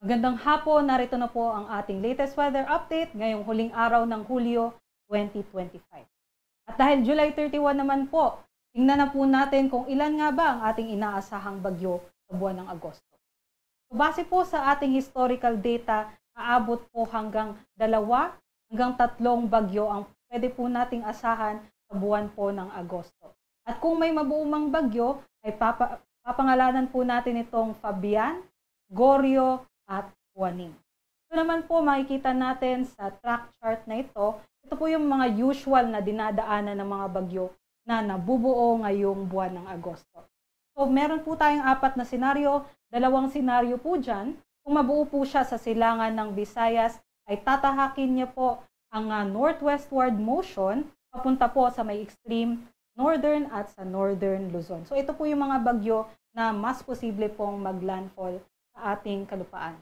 Magandang hapon, narito na po ang ating latest weather update ngayong huling araw ng Hulyo 2025. At dahil July 31 naman po, tingnan na po natin kung ilan nga ba ang ating inaasahang bagyo sa buwan ng Agosto. So, base po sa ating historical data, aabot po hanggang 2 hanggang 3 bagyo ang pwede po nating asahan sa buwan po ng Agosto. At kung may mabuumang bagyo, ay papangalanan po natin itong Fabian, Goryeo, at Juaning. Ito naman po makikita natin sa track chart na ito. Ito po yung mga usual na dinadaanan ng mga bagyo na nabubuo ngayong buwan ng Agosto. So meron po tayong 4 na senaryo, 2 senaryo po dyan. Kung mabuo po siya sa silangan ng Visayas, ay tatahakin niya po ang northwestward motion papunta po sa may extreme northern at sa northern Luzon. So ito po yung mga bagyo na mas posible pong maglandfall sa ating kalupaan.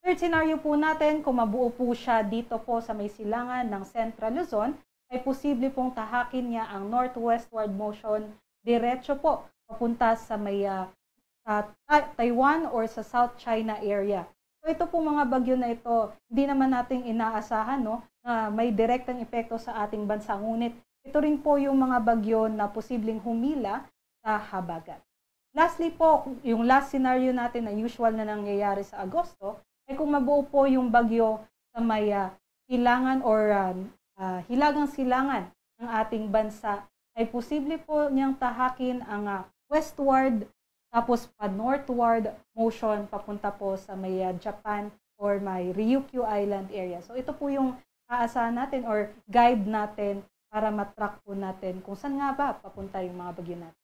Third scenario po natin, kung mabuo po siya dito po sa may silangan ng Central Luzon, ay posible pong tahakin niya ang northwestward motion diretso po papunta sa may Taiwan or sa South China area. So ito po mga bagyo na ito, hindi naman nating inaasahan na may direktang epekto sa ating bansa. Ngunit ito rin po yung mga bagyo na posibleng humila sa habagat. Lastly po, yung last scenario natin na usual na nangyayari sa Agosto, ay kung mabuo po yung bagyo sa may hilangan or hilagang silangan ng ating bansa, ay posible po niyang tahakin ang westward tapos pa northward motion papunta po sa may Japan or may Ryukyu Island area. So ito po yung aasahan natin or guide natin para matrack po natin kung saan nga ba papunta yung mga bagyo natin.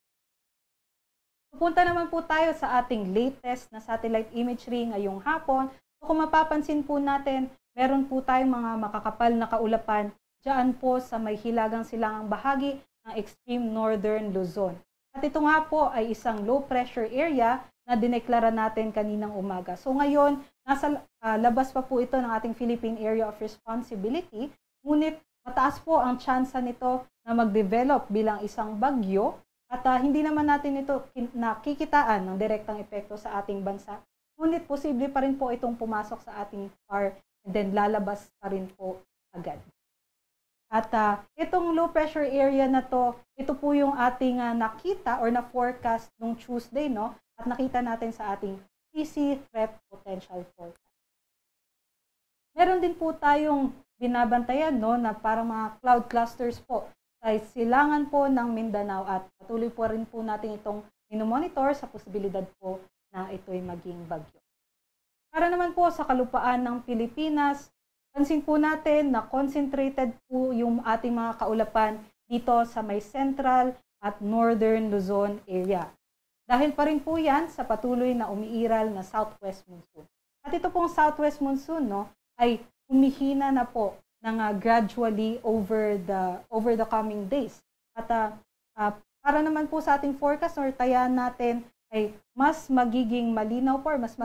Pupunta naman po tayo sa ating latest na satellite imagery ngayong hapon. So kung mapapansin po natin, meron po tayong mga makakapal na kaulapan dyan po sa may hilagang silangang bahagi ng extreme northern Luzon. At ito nga po ay isang low pressure area na dineklara natin kaninang umaga. So ngayon, nasa labas pa po ito ng ating Philippine Area of Responsibility, ngunit mataas po ang tsansa nito na mag-develop bilang isang bagyo. At hindi naman natin ito nakikitaan ng direktang epekto sa ating bansa. Ngunit posible pa rin po itong pumasok sa ating far and then lalabas pa rin po agad. At itong low pressure area na to, ito po yung ating nakita or na-forecast nung Tuesday, no? At nakita natin sa ating PC Threat Potential Forecast. Meron din po tayong binabantayan, no, na parang mga cloud clusters po ay silangan po ng Mindanao at patuloy po rin po natin itong minomonitor sa posibilidad po na ito'y maging bagyo. Para naman po sa kalupaan ng Pilipinas, pansin po natin na concentrated po yung ating mga kaulapan dito sa may Central at Northern Luzon area. Dahil pa rin po yan sa patuloy na umiiral na Southwest Monsoon. At ito pong Southwest Monsoon ay humihina na po gradually over the coming days. At para naman po sa ating forecast or tayaan natin ay mas magiging malinaw po, mas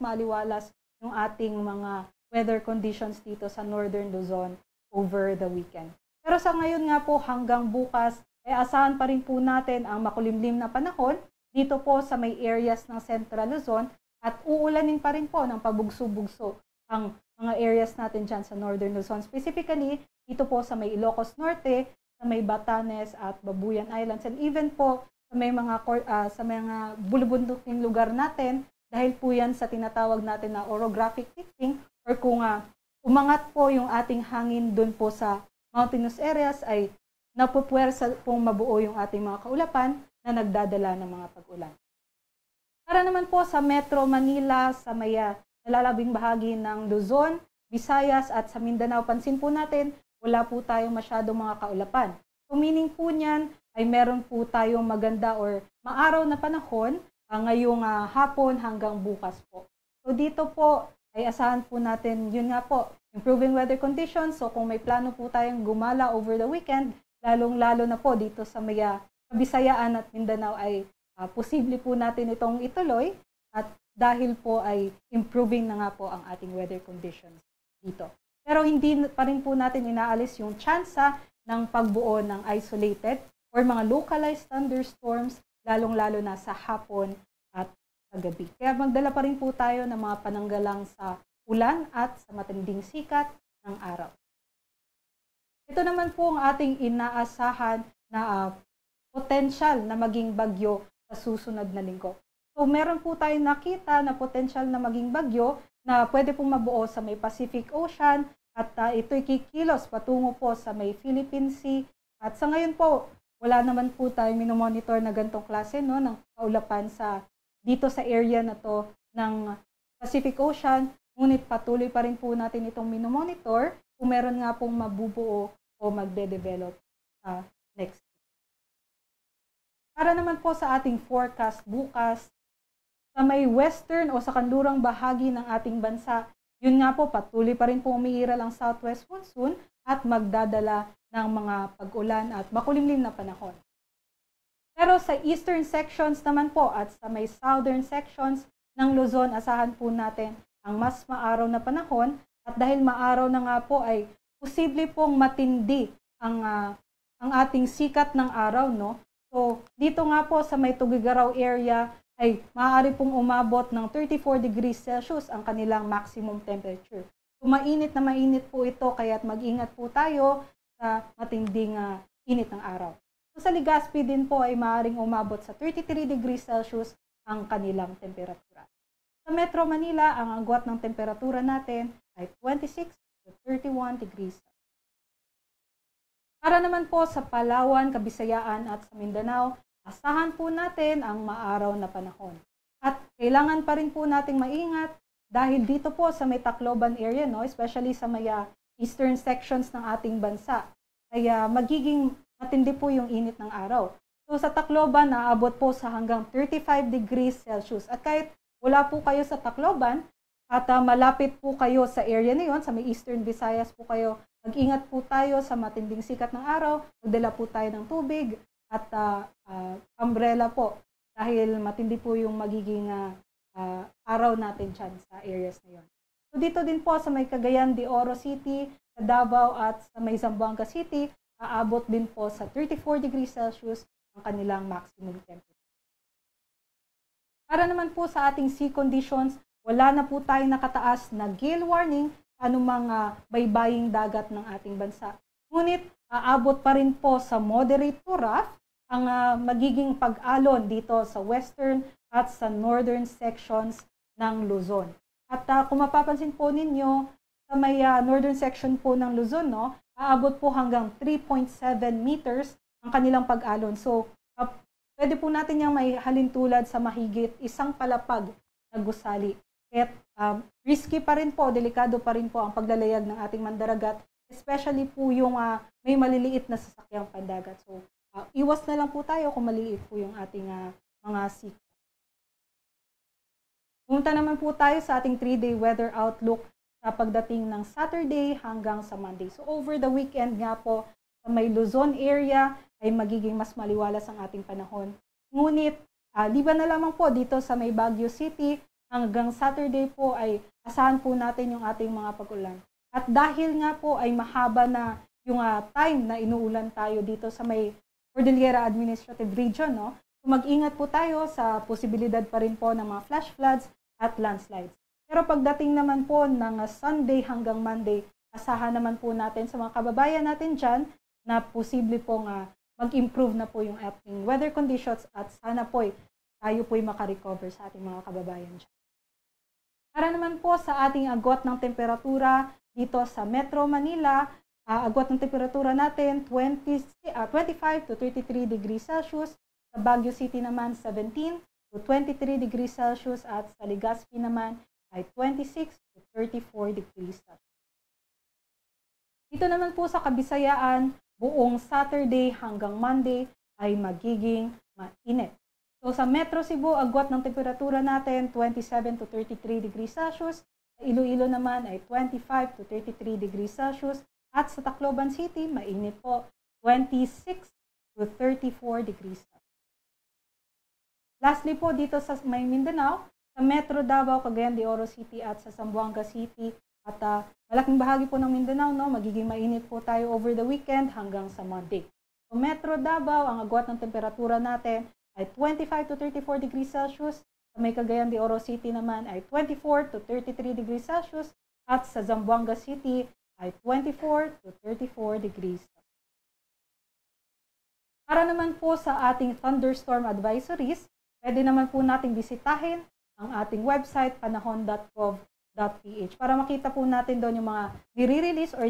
maliwalas yung ating mga weather conditions dito sa Northern Luzon over the weekend. Pero sa ngayon nga po hanggang bukas ay asahan pa rin po natin ang makulimlim na panahon dito po sa may areas ng Central Luzon at uulanin pa rin po ng pabugso-bugso ang mga areas natin dyan sa Northern Luzon. Specifically, dito po sa may Ilocos Norte, sa may Batanes at Babuyan Islands, and even po sa mga bulubunduking lugar natin, dahil po yan sa tinatawag natin na orographic shifting, or kung umangat po yung ating hangin dun po sa mountainous areas, ay napupwersa pong mabuo yung ating mga kaulapan na nagdadala ng mga pag-ulan. Para naman po sa Metro Manila, sa may nalalabing bahagi ng Luzon, Visayas at sa Mindanao, pansin po natin, wala po tayong masyadong mga kaulapan. So meaning po niyan ay meron po tayong maganda or maaraw na panahon ngayong hapon hanggang bukas po. So dito po ay asahan po natin, yun nga po, improving weather conditions. So kung may plano po tayong gumala over the weekend, lalong-lalo na po dito sa may Bisayaan at Mindanao ay posible po natin itong ituloy at dahil po ay improving na nga po ang ating weather conditions dito. Pero hindi pa rin po natin inaalis yung tsansa ng pagbuo ng isolated or mga localized thunderstorms, lalong-lalo na sa hapon at sa gabi. Kaya magdala pa rin po tayo ng mga pananggalang sa ulan at sa matinding sikat ng araw. Ito naman po ang ating inaasahan na potential na maging bagyo sa susunod na linggo. So meron po tayong nakita na potential na maging bagyo na pwede pong mabuo sa may Pacific Ocean at ito'y kikilos patungo po sa may Philippine Sea. At sa ngayon po, wala naman po tayong minomonitor na gantong klase ng kaulapan dito sa area na to ng Pacific Ocean. Ngunit patuloy pa rin po natin itong minomonitor kung meron nga pong mabubuo o magde-develop sa next week. Para naman po sa ating forecast bukas, sa may western o sa kanlurang bahagi ng ating bansa, yun nga po patuloy pa rin po umiiral ang southwest monsoon at magdadala ng mga pag-ulan at makulimlim na panahon. Pero sa eastern sections naman po at sa may southern sections ng Luzon, asahan po natin ang mas maaraw na panahon at dahil maaraw na nga po ay posible pong matindi ang ating sikat ng araw, no? So, dito nga po sa may Tugigaraw area ay maaari pong umabot ng 34 degrees Celsius ang kanilang maximum temperature. So, mainit na mainit po ito, kaya't mag-ingat po tayo sa matinding init ng araw. So, sa Legazpi din po ay maaaring umabot sa 33 degrees Celsius ang kanilang temperatura. Sa Metro Manila, ang agwat ng temperatura natin ay 26 to 31 degrees. Para naman po sa Palawan, Kabisayaan at sa Mindanao, asahan po natin ang maaraw na panahon. At kailangan pa rin po nating maingat dahil dito po sa may Tacloban area, no, especially sa may eastern sections ng ating bansa, ay magiging matindi po yung init ng araw. So sa Tacloban, naabot po sa hanggang 35 degrees Celsius. At kahit wala po kayo sa Tacloban, at malapit po kayo sa area na yun, sa may Eastern Visayas po kayo, mag-ingat po tayo sa matinding sikat ng araw, magdala po tayo ng tubig at umbrella po dahil matindi po yung magiging araw natin dyan sa areas na yun. So dito din po sa may Cagayan de Oro City, sa Davao at sa may Zamboanga City, aabot din po sa 34 degrees Celsius ang kanilang maximum temperature. Para naman po sa ating sea conditions, wala na po tayong nakataas na gale warning anumang baybaying dagat ng ating bansa. Ngunit aabot pa rin po sa moderate to rough ang magiging pag-alon dito sa western at sa northern sections ng Luzon. At kung mapapansin po ninyo, sa may northern section po ng Luzon, no, aabot po hanggang 3.7 meters ang kanilang pag-alon. So, pwede po natin yung may halintulad sa mahigit isang palapag na gusali. At risky pa rin po, delikado pa rin po ang paglalayag ng ating mandaragat, especially po yung may maliliit na sasakyang pandagat. So, iwas na lang po tayo kung maliliit po yung ating mga sea. Pumunta naman po tayo sa ating 3-day weather outlook sa pagdating ng Saturday hanggang sa Monday. So, over the weekend nga po, sa may Luzon area ay magiging mas maliwalas ang ating panahon. Ngunit, liban na lamang po dito sa may Baguio City, hanggang Saturday po ay asahan po natin yung ating mga pag-ulan. At dahil nga po ay mahaba na yung time na inuulan tayo dito sa may Cordillera Administrative Region, no? So mag-ingat po tayo sa posibilidad pa rin po ng mga flash floods at landslides. Pero pagdating naman po ng Sunday hanggang Monday, asahan naman po natin sa mga kababayan natin dyan na posible pong mag-improve na po yung ating weather conditions at sana po tayo po'y makarecover sa ating mga kababayan dyan. Para naman po sa ating agwat ng temperatura dito sa Metro Manila, agwat ng temperatura natin 25 to 33 degrees Celsius. Sa Baguio City naman 17 to 23 degrees Celsius at sa Legazpi naman ay 26 to 34 degrees Celsius. Dito naman po sa Kabisayaan, buong Saturday hanggang Monday ay magiging mainit. So sa Metro Cebu, agwat ng temperatura natin 27 to 33 degrees Celsius. Sa Iloilo naman ay 25 to 33 degrees Celsius. At sa Tacloban City, mainit po, 26 to 34 degrees Celsius. Lastly po dito sa may Mindanao, sa Metro Davao, Cagayan de Oro City at sa Zamboanga City. At malaking bahagi po ng Mindanao, no, magiging mainit po tayo over the weekend hanggang sa Monday. So Metro Davao, ang agwat ng temperatura natin ay 25 to 34 degrees Celsius. Sa may Cagayan de Oro City naman ay 24 to 33 degrees Celsius at sa Zamboanga City ay 24 to 34 degrees Celsius. Para naman po sa ating thunderstorm advisories, pwede naman po nating bisitahin ang ating website panahon.gov.ph para makita po natin doon yung mga nire-release or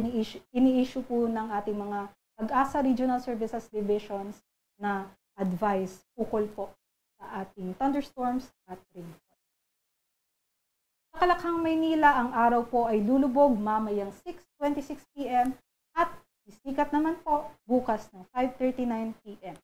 ini-issue po ng ating mga Pag-asa Regional Services Divisions na advice ukol po sa ating thunderstorms at rainfall. Sa Kalakhang, Maynila, ang araw po ay lulubog mamayang 6:26 p.m. at sisikat naman po bukas ng 5:39 p.m.